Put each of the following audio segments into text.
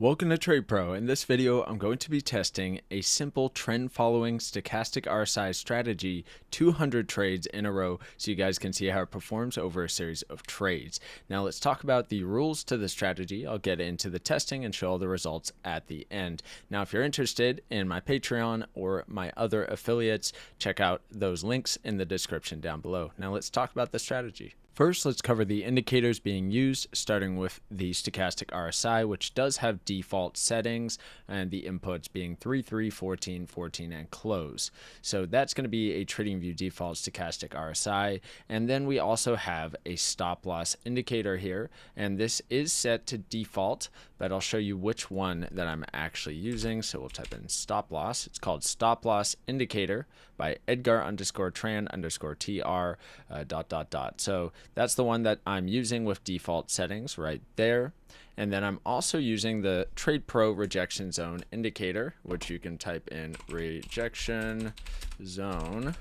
Welcome to Trade Pro. In this video, I'm going to be testing a simple trend following stochastic RSI strategy, 200 trades in a row, so you guys can see how it performs over a series of trades. Now let's talk about the rules to the strategy. I'll get into the testing and show all the results at the end. Now, if you're interested in my Patreon or my other affiliates, check out those links in the description down below. Now let's talk about the strategy. First, let's cover the indicators being used, starting with the stochastic RSI, which does have default settings, and the inputs being 3, 3, 14, 14, and close. So that's going to be a TradingView default stochastic RSI. And then we also have a stop loss indicator here, and this is set to default, but I'll show you which one that I'm actually using. So we'll type in stop loss. It's called stop loss indicator by Edgar_Tran_TR ... So that's the one that I'm using with default settings right there. And then I'm also using the Trade Pro rejection zone indicator, which you can type in rejection zone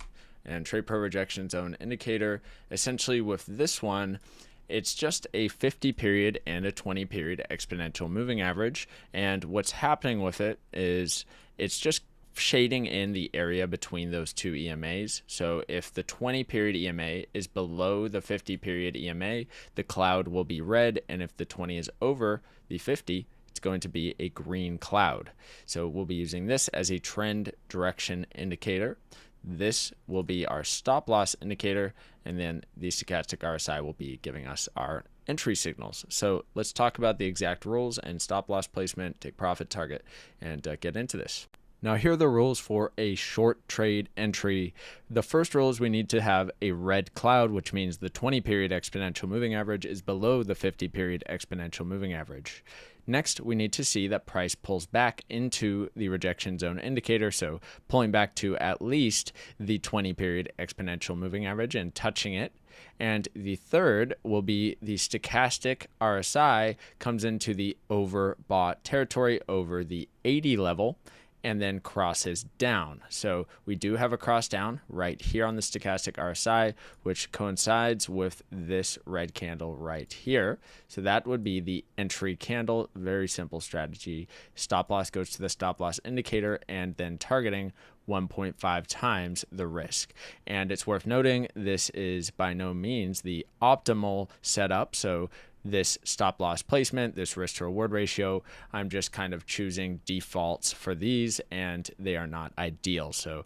and Trade Pro rejection zone indicator. Essentially with this one, it's just a 50 period and a 20 period exponential moving average. And what's happening with it is it's just shading in the area between those two EMAs. So if the 20 period EMA is below the 50 period EMA, the cloud will be red, and if the 20 is over the 50, it's going to be a green cloud. So we'll be using this as a trend direction indicator. This will be our stop loss indicator, and then the stochastic RSI will be giving us our entry signals. So let's talk about the exact rules and stop loss placement, take profit target, and get into this. Now here are the rules for a short trade entry. The first rule is we need to have a red cloud, which means the 20 period exponential moving average is below the 50 period exponential moving average. Next, we need to see that price pulls back into the rejection zone indicator, so pulling back to at least the 20 period exponential moving average and touching it. And the third will be the stochastic RSI comes into the overbought territory over the 80 level and then crosses down. So we do have a cross down right here on the stochastic RSI, which coincides with this red candle right here. So that would be the entry candle. Very simple strategy. Stop loss goes to the stop loss indicator and then targeting 1.5 times the risk. And it's worth noting this is by no means the optimal setup. So this stop loss placement, this risk to reward ratio, I'm just kind of choosing defaults for these, and they are not ideal. So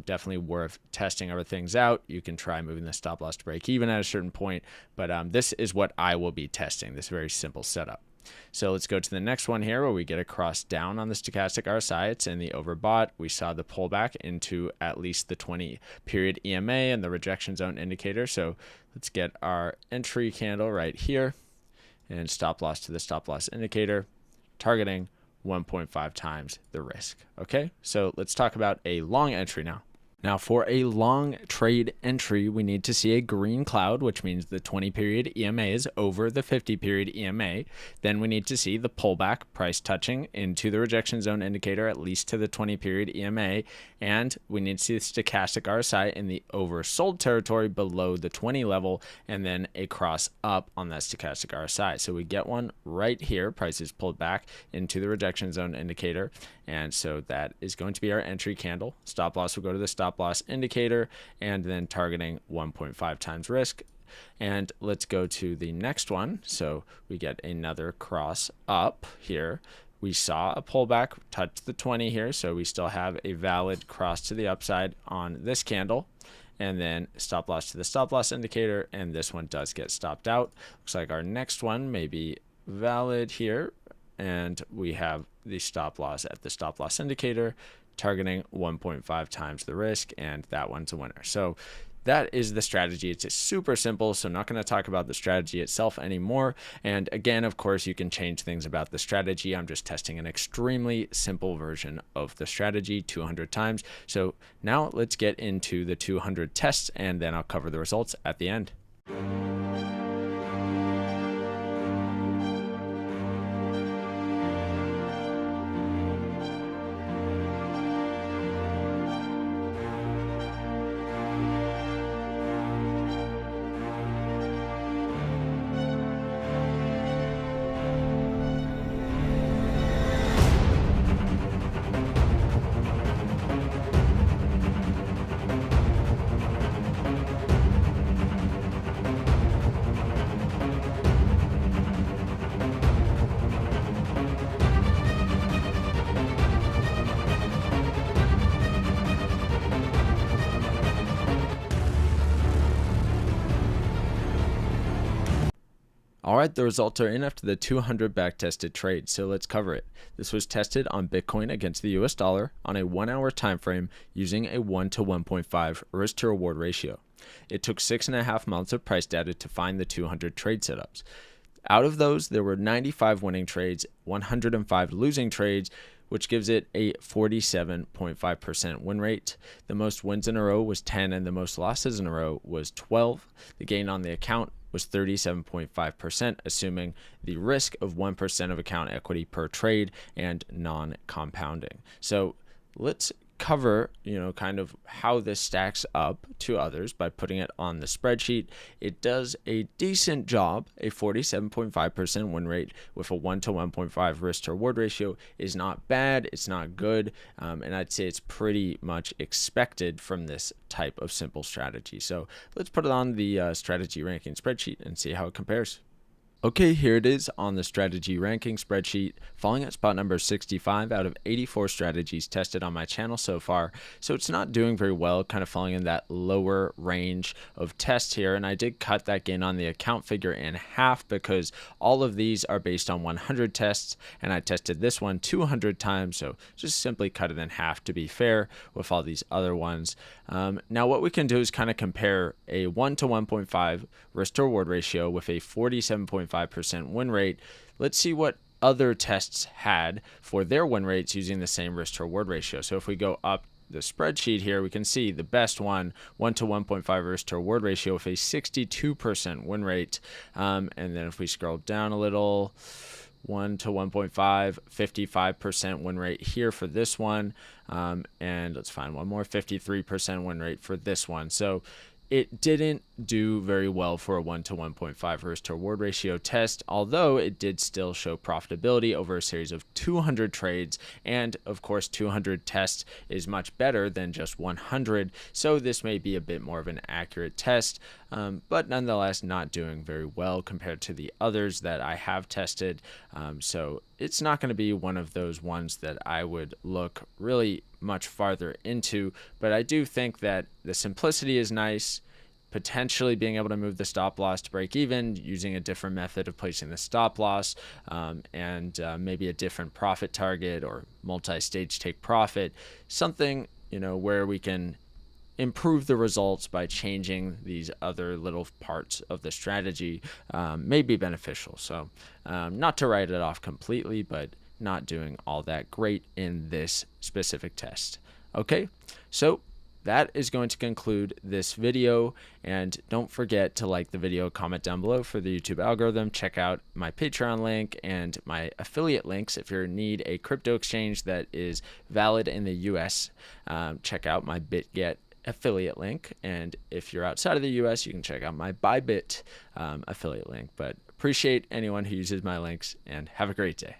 definitely worth testing other things out. You can try moving the stop loss to break even at a certain point, but this is what I will be testing, this very simple setup. So let's go to the next one here where we get a cross down on the stochastic RSI. It's in the overbought. We saw the pullback into at least the 20 period EMA and the rejection zone indicator. So let's get our entry candle right here and stop loss to the stop loss indicator, targeting 1.5 times the risk. Okay, so let's talk about a long entry now. Now for a long trade entry, we need to see a green cloud, which means the 20 period EMA is over the 50 period EMA. Then we need to see the pullback, price touching into the rejection zone indicator, at least to the 20 period EMA. And we need to see the stochastic RSI in the oversold territory below the 20 level, and then a cross up on that stochastic RSI. So we get one right here, price is pulled back into the rejection zone indicator. And so that is going to be our entry candle. Stop loss will go to the stop loss indicator and then targeting 1.5 times risk. And let's go to the next one. So we get another cross up here. We saw a pullback touch the 20 here, so we still have a valid cross to the upside on this candle. And then stop loss to the stop loss indicator, and this one does get stopped out. Looks like our next one may be valid here, and we have the stop loss at the stop loss indicator, targeting 1.5 times the risk, and that one's a winner. So that is the strategy. It's super simple, so I'm not going to talk about the strategy itself anymore. And again, of course, you can change things about the strategy. I'm just testing an extremely simple version of the strategy 200 times. So now let's get into the 200 tests, and then I'll cover the results at the end. Alright, the results are in after the 200 back-tested trade, so let's cover it. This was tested on Bitcoin against the US dollar on a 1-hour time frame using a 1 to 1.5 risk to reward ratio. It took 6.5 months of price data to find the 200 trade setups. Out of those, there were 95 winning trades, 105 losing trades, which gives it a 47.5% win rate. The most wins in a row was 10, and the most losses in a row was 12. The gain on the account was 37.5%, assuming the risk of 1% of account equity per trade and non-compounding. So let's cover, kind of how this stacks up to others by putting it on the spreadsheet. It does a decent job. A 47.5% win rate with a 1 to 1.5 risk to reward ratio is not bad. It's not good. And I'd say it's pretty much expected from this type of simple strategy. So let's put it on the strategy ranking spreadsheet and see how it compares. Okay, here it is on the strategy ranking spreadsheet, falling at spot number 65 out of 84 strategies tested on my channel so far. So it's not doing very well, kind of falling in that lower range of tests here. And I did cut that gain on the account figure in half because all of these are based on 100 tests, and I tested this one 200 times. So just simply cut it in half to be fair with all these other ones. Now what we can do is kind of compare a 1 to 1.5 risk to reward ratio with a 47.5% win rate. Let's see what other tests had for their win rates using the same risk to reward ratio. So if we go up the spreadsheet here, we can see the best one, 1 to 1.5 risk to reward ratio with a 62% win rate. And then if we scroll down a little, 1 to 1.5, 55% win rate here for this one. And let's find one more, 53% win rate for this one. So it didn't do very well for a 1 to 1.5 risk to reward ratio test, although it did still show profitability over a series of 200 trades. And of course, 200 tests is much better than just 100. So this may be a bit more of an accurate test, but nonetheless not doing very well compared to the others that I have tested. So it's not going to be one of those ones that I would look really much farther into, but I do think that the simplicity is nice. Potentially being able to move the stop loss to break even using a different method of placing the stop loss, and maybe a different profit target or multi-stage take profit, something where we can improve the results by changing these other little parts of the strategy may be beneficial. So not to write it off completely, but not doing all that great in this specific test. Okay, so that is going to conclude this video, and don't forget to like the video, comment down below for the YouTube algorithm. Check out my Patreon link and my affiliate links if you need a crypto exchange that is valid in the US. Check out my BitGet affiliate link, and if you're outside of the US, you can check out my Bybit affiliate link. But appreciate anyone who uses my links, and have a great day.